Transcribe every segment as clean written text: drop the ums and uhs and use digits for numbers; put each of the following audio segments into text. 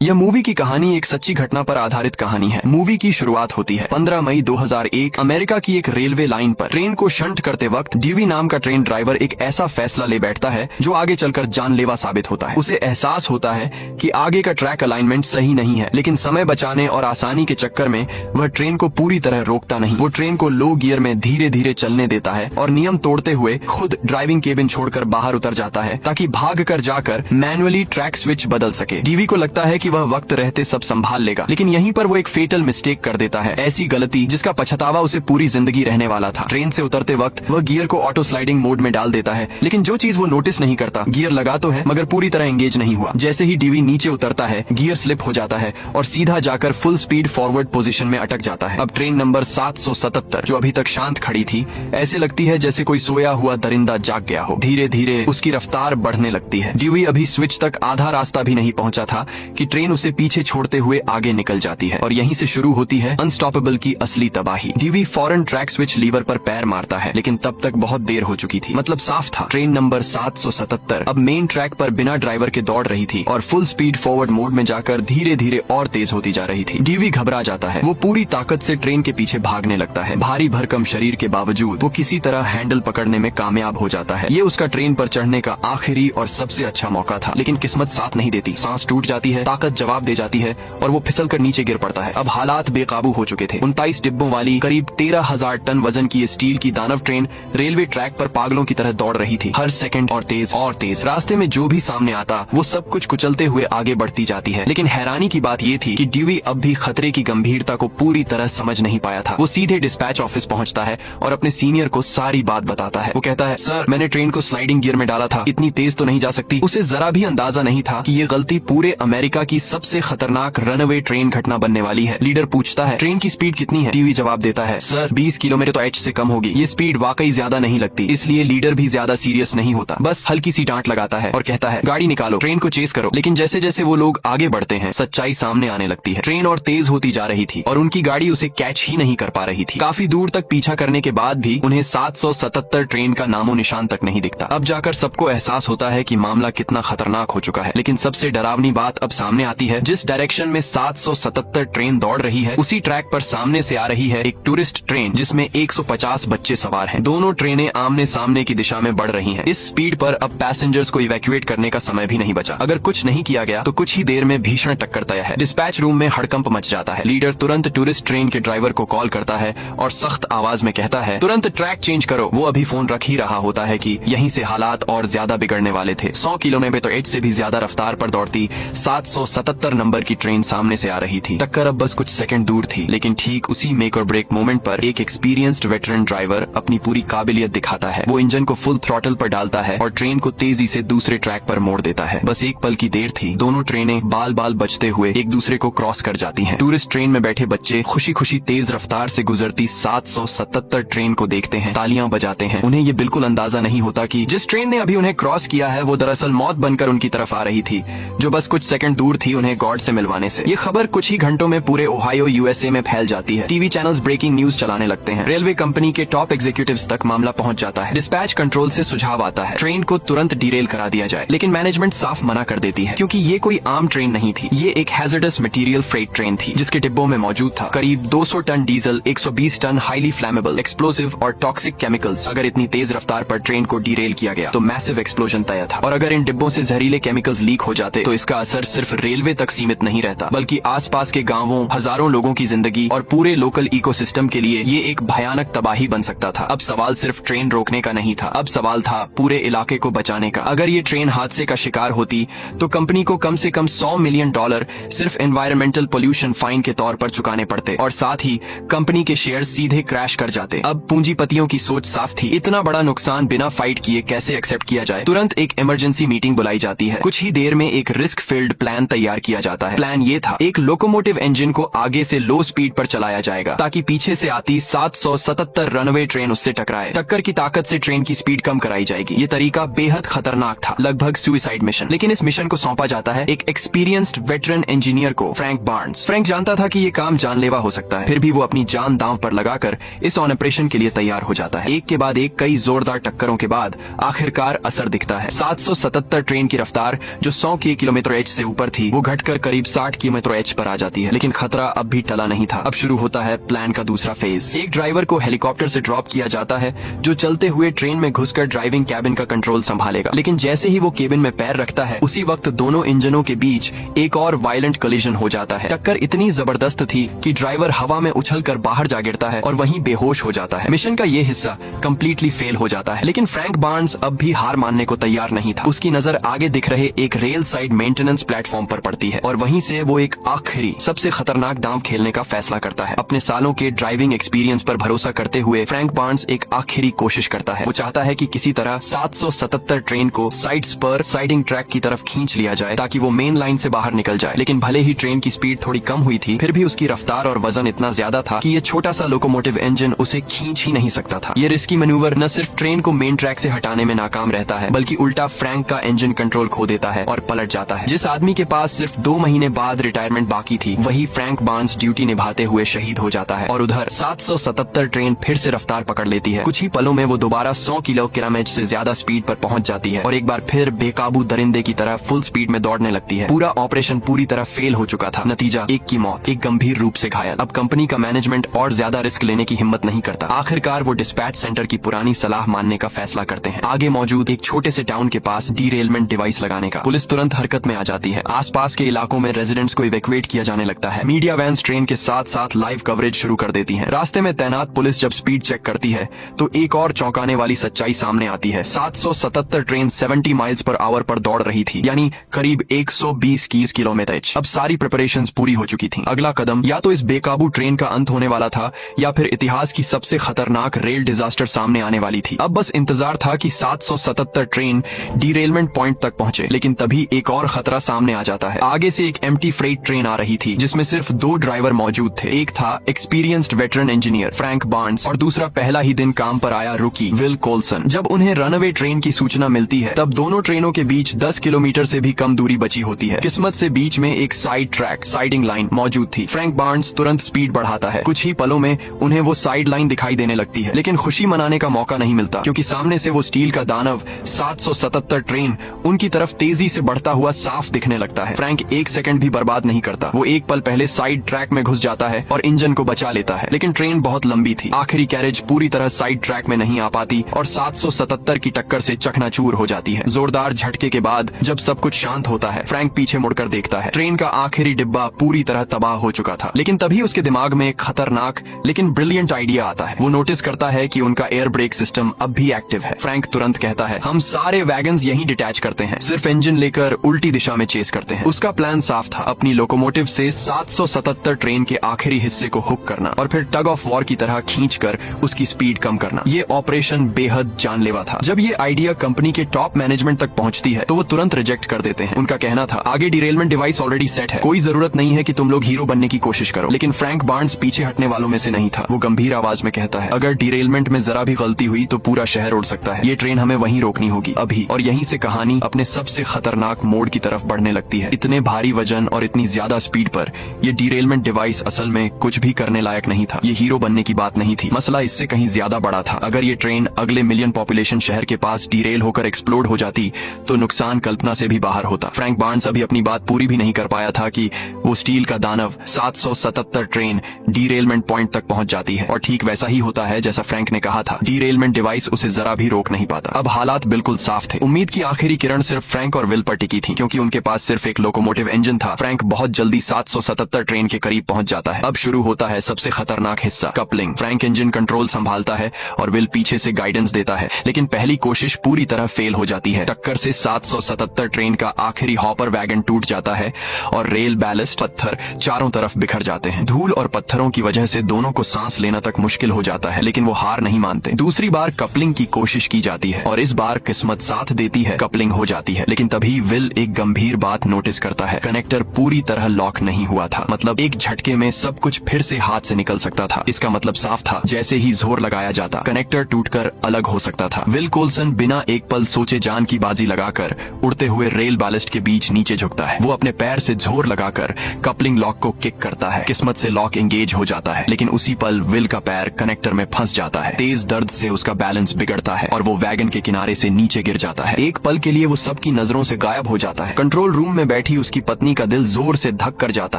यह मूवी की कहानी एक सच्ची घटना पर आधारित कहानी है। मूवी की शुरुआत होती है 15 मई 2001 अमेरिका की एक रेलवे लाइन पर। ट्रेन को शंट करते वक्त डीवी नाम का ट्रेन ड्राइवर एक ऐसा फैसला ले बैठता है जो आगे चलकर जानलेवा साबित होता है। उसे एहसास होता है कि आगे का ट्रैक अलाइनमेंट सही नहीं है, लेकिन समय बचाने और आसानी के चक्कर में वह ट्रेन को पूरी तरह रोकता नहीं। वो ट्रेन को लो गियर में धीरे धीरे चलने देता है और नियम तोड़ते हुए खुद ड्राइविंग केबिन छोड़कर बाहर उतर जाता है ताकि भाग कर जाकर मैनुअली ट्रैक स्विच बदल सके। डीवी को लगता है कि वह वक्त रहते सब संभाल लेगा, लेकिन यहीं पर वो एक फेटल मिस्टेक कर देता है, ऐसी गलती जिसका पछतावा उसे पूरी जिंदगी रहने वाला था। ट्रेन से उतरते वक्त वह गियर को ऑटो स्लाइडिंग मोड में डाल देता है, लेकिन जो चीज वो नोटिस नहीं करता, गियर लगा तो है मगर पूरी तरह एंगेज नहीं हुआ। जैसे ही डीवी नीचे उतरता है गियर स्लिप हो जाता है और सीधा जाकर फुल स्पीड फॉरवर्ड पोजीशन में अटक जाता है। अब ट्रेन नंबर 777 जो अभी तक शांत खड़ी थी, ऐसे लगती है जैसे कोई सोया हुआ दरिंदा जाग गया हो। धीरे धीरे उसकी रफ्तार बढ़ने लगती है। डीवी अभी स्विच तक आधा रास्ता भी नहीं पहुंचा था कि ट्रेन उसे पीछे छोड़ते हुए आगे निकल जाती है और यहीं से शुरू होती है अनस्टॉपेबल की असली तबाही। डीवी फौरन ट्रैक स्विच लीवर पर पैर मारता है, लेकिन तब तक बहुत देर हो चुकी थी। मतलब साफ था, ट्रेन नंबर 777 अब मेन ट्रैक पर बिना ड्राइवर के दौड़ रही थी और फुल स्पीड फॉरवर्ड मोड में जाकर धीरे धीरे और तेज होती जा रही थी। डीवी घबरा जाता है। वो पूरी ताकत से ट्रेन के पीछे भागने लगता है। भारी भरकम शरीर के बावजूद वो किसी तरह हैंडल पकड़ने में कामयाब हो जाता है। ये उसका ट्रेन पर चढ़ने का आखिरी और सबसे अच्छा मौका था, लेकिन किस्मत साथ नहीं देती। सांस टूट जाती है, ताकत जवाब दे जाती है और वो फिसल कर नीचे गिर पड़ता है। अब हालात बेकाबू हो चुके थे। 29 डिब्बों वाली करीब 13,000 टन वजन की स्टील की दानव ट्रेन रेलवे ट्रैक पर पागलों की तरह दौड़ रही थी, हर सेकंड और तेज और तेज। रास्ते में जो भी सामने आता वो सब कुछ कुचलते हुए आगे बढ़ती जाती है। लेकिन हैरानी की बात ये थी कि डीवी अब भी खतरे की गंभीरता को पूरी तरह समझ नहीं पाया था। वो सीधे डिस्पैच ऑफिस पहुंचता है और अपने सीनियर को सारी बात बताता है। वो कहता है, सर मैंने ट्रेन को स्लाइडिंग गियर में डाला था, इतनी तेज तो नहीं जा सकती। उसे जरा भी अंदाजा नहीं था कि ये गलती पूरे अमेरिका की सबसे खतरनाक रनअवे ट्रेन घटना बनने वाली है। लीडर पूछता है, ट्रेन की स्पीड कितनी है? टीवी जवाब देता है, सर 20 किलोमीटर तो एच से कम होगी। ये स्पीड वाकई ज्यादा नहीं लगती। इसलिए लीडर भी ज्यादा सीरियस नहीं होता, बस हल्की सी डांट लगाता है और कहता है, गाड़ी निकालो, ट्रेन को चेस करो। लेकिन जैसे जैसे वो लोग आगे बढ़ते हैं सच्चाई सामने आने लगती है। ट्रेन और तेज होती जा रही थी और उनकी गाड़ी उसे कैच ही नहीं कर पा रही थी। काफी दूर तक पीछा करने के बाद भी उन्हें 777 ट्रेन का नामो निशान तक नहीं दिखता। अब जाकर सबको एहसास होता है कि मामला कितना खतरनाक हो चुका है। लेकिन सबसे डरावनी बात अब सामने आती है। जिस डायरेक्शन में 777 ट्रेन दौड़ रही है, उसी ट्रैक पर सामने से आ रही है एक टूरिस्ट ट्रेन जिसमें 150 बच्चे सवार हैं। दोनों ट्रेनें आमने सामने की दिशा में बढ़ रही हैं। इस स्पीड पर अब पैसेंजर्स को इवैक्यूएट करने का समय भी नहीं बचा। अगर कुछ नहीं किया गया तो कुछ ही देर में भीषण टक्कर तय है। डिस्पैच रूम में हड़कंप मच जाता है। लीडर तुरंत टूरिस्ट ट्रेन के ड्राइवर को कॉल करता है और सख्त आवाज में कहता है, तुरंत ट्रैक चेंज करो। वो अभी फोन रख ही रहा होता है कि यहीं से हालात और ज्यादा बिगड़ने वाले थे। 100 किलोमीटर एच से भी ज्यादा रफ्तार पर दौड़ती 777 नंबर की ट्रेन सामने से आ रही थी। टक्कर अब बस कुछ सेकंड दूर थी, लेकिन ठीक उसी मेक और ब्रेक मोमेंट पर एक एक्सपीरियंस्ड वेटरन ड्राइवर अपनी पूरी काबिलियत दिखाता है। वो इंजन को फुल थ्रॉटल पर डालता है और ट्रेन को तेजी से दूसरे ट्रैक पर मोड़ देता है। बस एक पल की देर थी, दोनों ट्रेनें बाल बाल बचते हुए एक दूसरे को क्रॉस कर जाती हैं। टूरिस्ट ट्रेन में बैठे बच्चे खुशी खुशी तेज रफ्तार से गुजरती 777 ट्रेन को देखते हैं, तालियां बजाते हैं। उन्हें ये बिल्कुल अंदाजा नहीं होता कि जिस ट्रेन ने अभी उन्हें क्रॉस किया है वो दरअसल मौत बनकर उनकी तरफ आ रही थी, जो बस कुछ सेकंड दूर थी उन्हें गॉड से मिलवाने से। ये खबर कुछ ही घंटों में पूरे ओहायो यूएसए में फैल जाती है। टीवी चैनल्स ब्रेकिंग न्यूज चलाने लगते हैं। रेलवे कंपनी के टॉप एग्जीक्यूटिव्स तक मामला पहुंच जाता है। डिस्पैच कंट्रोल से सुझाव आता है, ट्रेन को तुरंत डिरेल करा दिया जाए, लेकिन मैनेजमेंट साफ मना कर देती है क्योंकि ये कोई आम ट्रेन नहीं थी। ये एक हैजर्डस मटेरियल फ्रेट ट्रेन थी जिसके डिब्बों में मौजूद था करीब 200 ton diesel, 120 ton highly flammable, explosive और टॉक्सिक केमिकल्स। अगर इतनी तेज रफ्तार पर ट्रेन को डिरेल किया गया तो मैसिव एक्सप्लोजन तय था। और अगर इन डिब्बों से जहरीले केमिकल्स लीक हो जाते तो इसका असर सिर्फ रेलवे तक सीमित नहीं रहता, बल्कि आसपास के गांवों, हजारों लोगों की जिंदगी और पूरे लोकल इकोसिस्टम के लिए ये एक भयानक तबाही बन सकता था। अब सवाल सिर्फ ट्रेन रोकने का नहीं था, अब सवाल था पूरे इलाके को बचाने का। अगर ये ट्रेन हादसे का शिकार होती तो कंपनी को कम से कम $100 मिलियन सिर्फ एनवायरमेंटल पोल्यूशन फाइन के तौर पर चुकाने पड़ते और साथ ही कंपनी के शेयर सीधे क्रैश कर जाते। अब पूंजीपतियों की सोच साफ थी, इतना बड़ा नुकसान बिना फाइट किए कैसे एक्सेप्ट किया जाए। तुरंत एक इमरजेंसी मीटिंग बुलाई जाती है। कुछ ही देर में एक रिस्क फील्ड प्लान तैयार किया जाता है। प्लान ये था, एक लोकोमोटिव इंजन को आगे से लो स्पीड पर चलाया जाएगा ताकि पीछे से आती 777 रनवे ट्रेन उससे टकराए। टक्कर की ताकत से ट्रेन की स्पीड कम कराई जाएगी। ये तरीका बेहद खतरनाक था, लगभग सुसाइड मिशन। लेकिन इस मिशन को सौंपा जाता है एक एक्सपीरियंस्ड वेटरन इंजीनियर को, फ्रैंक बार्न्स। फ्रैंक जानता था कि ये काम जानलेवा हो सकता है, फिर भी वो अपनी जान दांव पर लगाकर इस ऑपरेशन के लिए तैयार हो जाता है। एक के बाद एक कई जोरदार टक्करों के बाद आखिरकार असर दिखता है। 777 ट्रेन की रफ्तार जो 100 किलोमीटर एच से ऊपर थी, थी वो घटकर करीब 60 km/h पर आ जाती है। लेकिन खतरा अब भी टला नहीं था। अब शुरू होता है प्लान का दूसरा फेज। एक ड्राइवर को हेलीकॉप्टर से ड्रॉप किया जाता है जो चलते हुए ट्रेन में घुसकर ड्राइविंग कैबिन का कंट्रोल संभालेगा। लेकिन जैसे ही वो केबिन में पैर रखता है उसी वक्त दोनों इंजनों के बीच एक और वायलेंट कोलिजन हो जाता है। टक्कर इतनी जबरदस्त थी कि ड्राइवर हवा में उछलकर बाहर जा गिरता है और वहीं बेहोश हो जाता है। मिशन का ये हिस्सा कंप्लीटली फेल हो जाता है। लेकिन फ्रैंक बार्न्स अब भी हार मानने को तैयार नहीं था। उसकी नजर आगे दिख रहे एक रेल साइड मेंटेनेंस प्लेटफॉर्म पर पड़ती है और वहीं से वो एक आखिरी सबसे खतरनाक दांव खेलने का फैसला करता है। अपने सालों के ड्राइविंग एक्सपीरियंस पर भरोसा करते हुए फ्रैंक बार्न्स एक आखिरी कोशिश करता है। वो चाहता है कि किसी तरह 777 ट्रेन को साइड स्पर साइडिंग ट्रैक की तरफ खींच लिया जाए ताकि वो मेन लाइन से बाहर निकल जाए। लेकिन भले ही ट्रेन की स्पीड थोड़ी कम हुई थी फिर भी उसकी रफ्तार और वजन इतना ज्यादा था कि ये छोटा सा लोकोमोटिव इंजन उसे खींच ही नहीं सकता था। ये रिस्की मैन्यूवर न सिर्फ ट्रेन को मेन ट्रैक से हटाने में नाकाम रहता है बल्कि उल्टा फ्रैंक का इंजन कंट्रोल खो देता है और पलट जाता है। जिस आदमी के पास सिर्फ 2 महीने बाद रिटायरमेंट बाकी थी वही फ्रैंक बार्न्स ड्यूटी निभाते हुए शहीद हो जाता है और उधर 777 ट्रेन फिर से रफ्तार पकड़ लेती है। कुछ ही पलों में वो दोबारा 100 किलोमीटर से ज्यादा स्पीड पर पहुंच जाती है और एक बार फिर बेकाबू दरिंदे की तरह फुल स्पीड में दौड़ने लगती है। पूरा ऑपरेशन पूरी तरह फेल हो चुका था। नतीजा एक की मौत, एक गंभीर रूप से घायल। अब कंपनी का मैनेजमेंट और ज्यादा रिस्क लेने की हिम्मत नहीं करता। आखिरकार वो डिस्पैच सेंटर की पुरानी सलाह मानने का फैसला करते हैं। आगे मौजूद एक छोटे से टाउन के पास डीरेलमेंट डिवाइस लगाने का। पुलिस तुरंत हरकत में आ जाती है। आसपास के इलाकों में रेजिडेंट्स को इवैक्यूएट किया जाने लगता है। मीडिया वैन्स ट्रेन के साथ साथ लाइव कवरेज शुरू कर देती हैं। रास्ते में तैनात पुलिस जब स्पीड चेक करती है तो एक और चौंकाने वाली सच्चाई सामने आती है। 777 ट्रेन 70 माइल्स पर आवर पर दौड़ रही थी, यानी करीब 120 किलोमीटर। अब सारी प्रिपरेशंस पूरी हो चुकी थी। अगला कदम या तो इस बेकाबू ट्रेन का अंत होने वाला था या फिर इतिहास की सबसे खतरनाक रेल डिजास्टर सामने आने वाली थी। अब बस इंतजार था कि 777 ट्रेन डीरेलमेंट पॉइंट तक पहुंचे। लेकिन तभी एक और खतरा सामने आ जाता है। आगे से एक एम्प्टी फ्रेट ट्रेन आ रही थी जिसमें सिर्फ 2 ड्राइवर मौजूद थे। एक था experienced veteran engineer Frank Barnes और दूसरा पहला ही दिन काम पर आया रूकी विल कोल्सन। जब उन्हें रनअवे ट्रेन की सूचना मिलती है तब दोनों ट्रेनों के बीच 10 किलोमीटर से भी कम दूरी बची होती है। किस्मत से बीच में एक साइड ट्रैक साइडिंग लाइन मौजूद थी। फ्रैंक बार्न्स तुरंत स्पीड बढ़ाता है। कुछ ही पलों में उन्हें वो साइड लाइन दिखाई देने लगती है। लेकिन खुशी मनाने का मौका नहीं मिलता क्योंकि सामने से वो स्टील का दानव 777 ट्रेन उनकी तरफ तेजी से बढ़ता हुआ साफ दिखने लगता है। फ्रैंक एक सेकंड भी बर्बाद नहीं करता। वो एक पल पहले साइड ट्रैक में घुस जाता है और इंजन को बचा लेता है। लेकिन ट्रेन बहुत लंबी थी। आखिरी कैरेज पूरी तरह साइड ट्रैक में नहीं आ पाती और 777 की टक्कर से चकनाचूर हो जाती है। जोरदार झटके के बाद जब सब कुछ शांत होता है फ्रैंक पीछे मुड़कर देखता है। ट्रेन का आखिरी डिब्बा पूरी तरह तबाह हो चुका था। लेकिन तभी उसके दिमाग में एक खतरनाक लेकिन ब्रिलियंट आइडिया आता है। वो नोटिस करता है कि उनका एयर ब्रेक सिस्टम अब भी एक्टिव है। फ्रैंक तुरंत कहता है हम सारे वैगन्स यहीं डिटैच करते हैं, सिर्फ इंजन लेकर उल्टी दिशा में चेस करते हैं। उसका प्लान साफ था, अपनी लोकोमोटिव से 777 ट्रेन के आखिरी हिस्से को हुक करना और फिर टग ऑफ वॉर की तरह खींचकर उसकी स्पीड कम करना। ये ऑपरेशन बेहद जानलेवा था। जब ये आइडिया कंपनी के टॉप मैनेजमेंट तक पहुंचती है तो वो तुरंत रिजेक्ट कर देते हैं। उनका कहना था आगे डिरेलमेंट डिवाइस ऑलरेडी सेट है, कोई जरूरत नहीं है कि तुम लोग हीरो बनने की कोशिश करो। लेकिन फ्रैंक बार्न्स पीछे हटने वालों में से नहीं था। वो गंभीर आवाज में कहता है अगर डिरेलमेंट में जरा भी गलती हुई तो पूरा शहर उड़ सकता है। ये ट्रेन हमें वहीं रोकनी होगी अभी। और यहीं से कहानी अपने सबसे खतरनाक मोड़ की तरफ बढ़ने लगती है। इतने भारी वजन और इतनी ज्यादा स्पीड पर ये डिरेलमेंट डिवाइस असल में कुछ भी करने लायक नहीं था। ये हीरो बनने की बात नहीं थी। मसला इससे कहीं ज्यादा बड़ा था। अगर ये ट्रेन अगले मिलियन पॉपुलेशन शहर के पास डिरेल होकर एक्सप्लोड हो जाती तो नुकसान कल्पना से भी बाहर होता। फ्रैंक बार्न्स अभी अपनी बात पूरी भी नहीं कर पाया था कि वो स्टील का दानव 777 ट्रेन डीरेलमेंट पॉइंट तक पहुंच जाती है। और ठीक वैसा ही होता है जैसा फ्रैंक ने कहा था। डीरेलमेंट डिवाइस उसे जरा भी रोक नहीं पाता। अब हालात बिल्कुल साफ थे। उम्मीद की आखिरी किरण सिर्फ फ्रैंक और विल पर टिकी थी क्योंकि उनके पास सिर्फ एक लोकोमोटिव इंजन था। फ्रैंक बहुत जल्दी 777 ट्रेन के करीब पहुंच जाता है। अब शुरू होता है सबसे खतरनाक हिस्सा, कपलिंग। फ्रैंक इंजन कंट्रोल संभालता है और विल पीछे से गाइडेंस देता है। लेकिन पहली कोशिश पूरी तरह फेल हो जाती है। टक्कर से 777 ट्रेन का आखिरी हॉपर वैगन टूट जाता है और रेल बैलेस्ट पत्थर चारों तरफ बिखर जाते हैं। धूल और पत्थरों की वजह से दोनों को सांस लेना तक मुश्किल हो जाता है। लेकिन वो हार नहीं मानते। दूसरी बार कपलिंग की कोशिश की जाती है और इस बार किस्मत साथ देती है, कपलिंग हो जाती है। लेकिन तभी विल एक गंभीर बात नोटिस करता है, कनेक्टर पूरी तरह लॉक नहीं हुआ था। मतलब एक झटके में सब कुछ फिर से हाथ से निकल सकता था। इसका मतलब साफ था, जैसे ही जोर लगाया जाता कनेक्टर टूटकर अलग हो सकता था। विल कोल्सन बिना एक पल सोचे जान की बाजी लगाकर उड़ते हुए रेल बैलेस्ट के बीच नीचे झुकता है। वो अपने पैर से जोर लगाकर कपलिंग लॉक को किक करता है। किस्मत से लॉक एंगेज हो जाता है। लेकिन उसी पल विल का पैर कनेक्टर में फंस जाता है। तेज दर्द से उसका बैलेंस बिगड़ता है और वो वैगन के किनारे से नीचे गिर जाता है। एक पल के लिए वो सबकी नजरों से गायब हो जाता है। कंट्रोल रूम में बैठी उसकी पत्नी का दिल जोर से धक कर जाता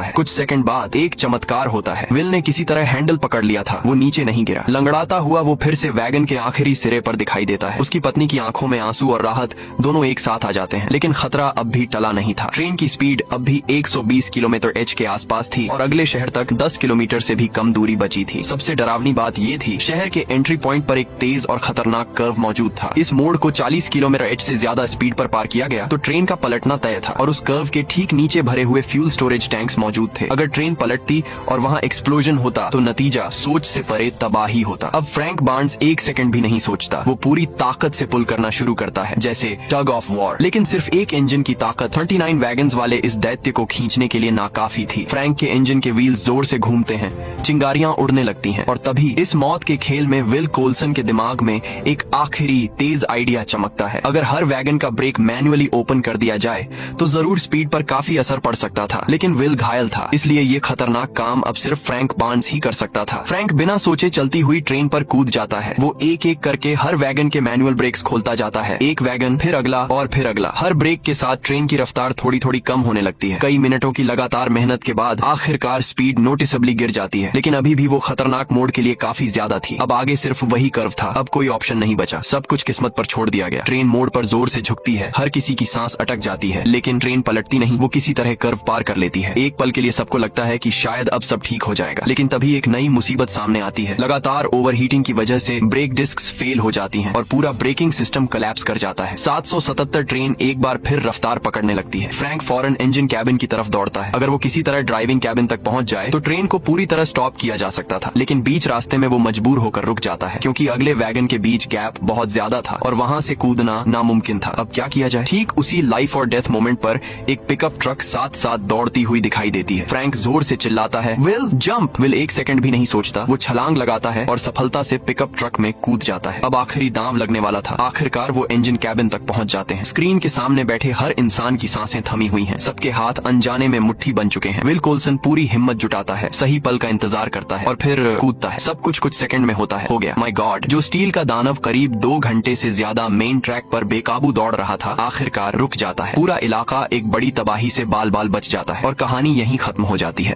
है। कुछ सेकंड बाद एक चमत्कार होता है। विल ने किसी तरह हैंडल पकड़ लिया था, वो नीचे नहीं गिरा। लंगड़ाता हुआ वो फिर से वैगन के आखिरी सिरे पर दिखाई देता है। उसकी पत्नी की आंखों में आंसू और राहत दोनों एक साथ आ जाते हैं, लेकिन खतरा अब भी टला नहीं था। ट्रेन की स्पीड अब भी 120 किलोमीटर/h के आसपास थी और अगले शहर तक 10 किलोमीटर से भी कम दूरी बची थी। सबसे डरावनी बात ये थी, शहर के एंट्री पॉइंट पर एक तेज और खतरनाक कर्व मौजूद था। इस मोड़ को 40 किलोमीटर/h से ज्यादा स्पीड पर पार किया गया तो ट्रेन का पलटना तय था और उस कर्व के ठीक नीचे भरे हुए फ्यूल स्टोरेज टैंक्स मौजूद थे। अगर ट्रेन पलटती और वहाँ एक्सप्लोजन होता तो नतीजा सोच से परे तबाही होता। अब फ्रैंक बार्न्स एक सेकंड भी नहीं सोचता, वो पूरी ताकत से पुल करना शुरू करता है, जैसे टग ऑफ वॉर। लेकिन सिर्फ एक इंजन की ताकत 39 वैगन्स वाले इस दैत्य को खींचने के लिए नाकाफी थी। फ्रैंक के इंजन के व्हील्स जोर से घूमते हैं, चिंगारियां उड़ने लगती हैं और तभी इस मौत के खेल में विल कोल्सन के दिमाग में एक आखिरी तेज आइडिया चमकता है। अगर हर वैगन का ब्रेक मैन्युअली ओपन कर दिया जाए तो जरूर स्पीड पर काफी असर पड़ सकता था, लेकिन विल घायल था, इसलिए ये खतरनाक काम अब सिर्फ फ्रैंक बार्न्स ही कर सकता था। फ्रैंक बिना सोचे चलती हुई ट्रेन पर कूद जाता है। वो एक एक करके हर वैगन के मैनुअल ब्रेक्स खोलता जाता है, एक वैगन फिर अगला और फिर अगला। हर ब्रेक के साथ ट्रेन की रफ्तार थोड़ी थोड़ी कम होने लगती है। कई मिनटों की लगातार मेहनत के बाद आखिरकार स्पीड नोटिसेबली गिर जाती है, लेकिन अभी भी वो खतरनाक मोड़ के लिए काफी ज्यादा थी। अब आगे सिर्फ वही कर्व था, अब कोई ऑप्शन नहीं बचा, सब कुछ किस्मत पर छोड़ दिया गया। ट्रेन मोड़ पर जोर से झुकती है, हर किसी की सांस अटक जाती है, लेकिन ट्रेन पलटती नहीं, वो किसी तरह कर्व पार कर लेती है। एक पल के लिए सबको लगता है कि शायद अब सब ठीक हो जाएगा, लेकिन तभी एक नई मुसीबत सामने आती है। लगातार ओवरहीटिंग की वजह से ब्रेक डिस्क्स फेल हो जाती हैं और पूरा ब्रेकिंग सिस्टम कोलैप्स कर जाता है। 777 ट्रेन एक बार फिर रफ्तार पकड़ने लगती है। फ्रैंक फौरन इंजन कैबिन की तरफ दौड़ता है। अगर वो किसी तरह ड्राइविंग कैबिन तक पहुंच जाए तो ट्रेन को पूरी तरह स्टॉप किया जा सकता था, लेकिन बीच रास्ते में वो मजबूर होकर रुक जाता है क्योंकि अगले वैगन के बीच गैप बहुत ज्यादा था और वहाँ से कूदना नामुमकिन था। अब क्या किया जाए? ठीक उसी लाइफ और डेथ मोमेंट पर एक पिकअप ट्रक साथ साथ दौड़ती हुई दिखाई देती है। फ्रैंक जोर से चिल्लाता है, विल जंप। विल एक सेकंड भी नहीं सोचता, वो छलांग लगाता है और सफलता से पिकअप ट्रक में कूद जाता है। अब आखिरी दांव लगने वाला था। आखिरकार वो इंजन कैबिन तक पहुंच जाते हैं। स्क्रीन के सामने बैठे हर इंसान की सांसें थमी हुई हैं, सबके हाथ अनजाने में मुट्ठी बन चुके हैं। विल कोल्सन पूरी हिम्मत जुटाता है, सही पल का इंतजार करता है और फिर कूदता है। सब कुछ सेकंड में होता है। हो गया। माय गॉड, जो स्टील का दानव करीब 2 घंटे से ज्यादा मेन ट्रैक पर बेकाबू दौड़ रहा था, आखिरकार रुक जाता है। पूरा इलाका एक बड़ी तबाही से बाल बाल बच जाता है और कहानी यहीं खत्म हो जाती है।